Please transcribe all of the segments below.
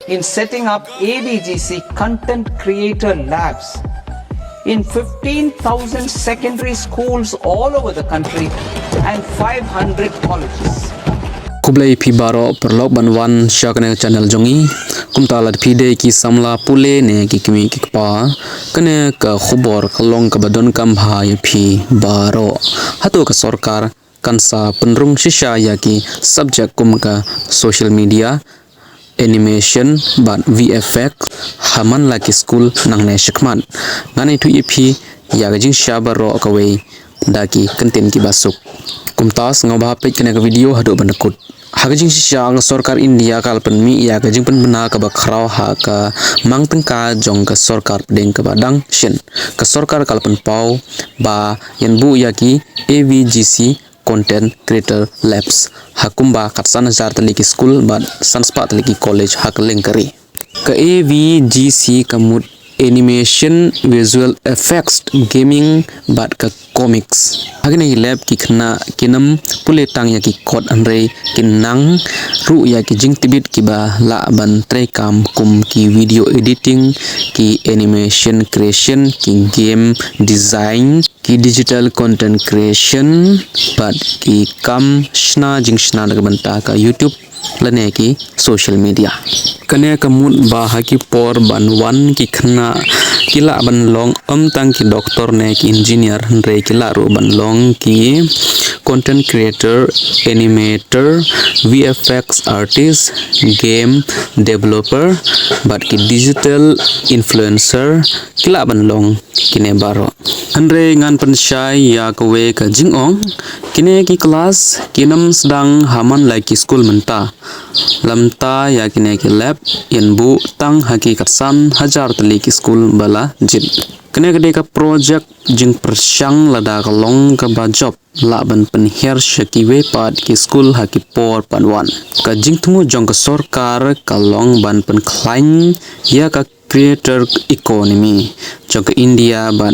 in setting up AVGC content creator labs in 15,000 secondary schools all over the country and 500 colleges. Kublai pi baro perlok banwan syakane channel jongi kumtala pide ki samla pule ne ki kimi ki pa kane ka khubor khalong ka badon kam bhai phi baro hato ka sarkar kansa penrung shisha ya ki subject kum ka social media animation but VFX haman la ki school nang ne shikman ngani tu ipi ya jing shabaro ka we daki content ki basuk kumtas ngobha pe kene ka video hado banakut hagajing siang sarkar India kalpan mi ya gajing pen bena ka bakrau ha ka mangteng ka jong ka sarkar deng ka badang shin ka sarkar kalpan pau ba yan bu ya ki AVGC content creator labs hakumba katsan jar taliki school ba sanspa taliki college hak lengkari ka AVGC kamut animation visual effects gaming bat ka comics agane lab ki khna kinam pule tang ya ki code anre kinang ru ya ki jing tibit ki ba la ban trai kam kum ki video editing ki animation creation ki game design ki digital content creation bat ki kam shna jing shna daga banta ka YouTube lane ki social media kane kamut ba ha ki por ban wan ki khna kila ban long tang ki doctor ne ki engineer re kila ro ban long ki content creator animator VFX artist game developer but ki digital influencer kila ban long kine baro andre ngan pensyai ya kowe ka jingong kine ki kelas kinam sedang haman like school menta lamta ya kine ki lab yenbu tang hakikat san hajar tali ki school bala jin kene kede ka project jing persyang lada ka long ka ba job la ban penher shakiwe pad ki school haki por panwan ka jing tumu jong ka sarkar ka long ban pen klain ya ka creator economy jong ka India ban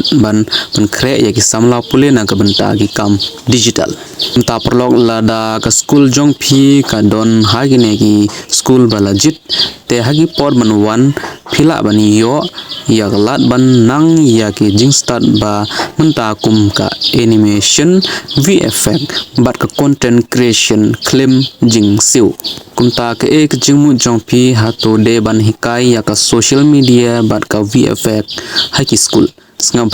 pen kre ya ki samla pule na ka benta ki kam digital ta perlok lada ka school jong phi ka don hagine ki school bala jit te hagi por ban wan phila ban yo ya lat ban nang ya ki jing start ba menta kum ka animation VFX bat ka content creation claim jing siu kumta ka ek jingmu jong phi hato de ban hikai ya ka social media bat ka VFX haki school snga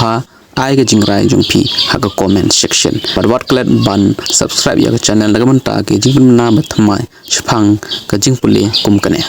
ai ka jingrai jong phi ha ka comment section but what klet ban subscribe ya ka channel daga menta ke jing na bathmai chphang ka jing pule kum kane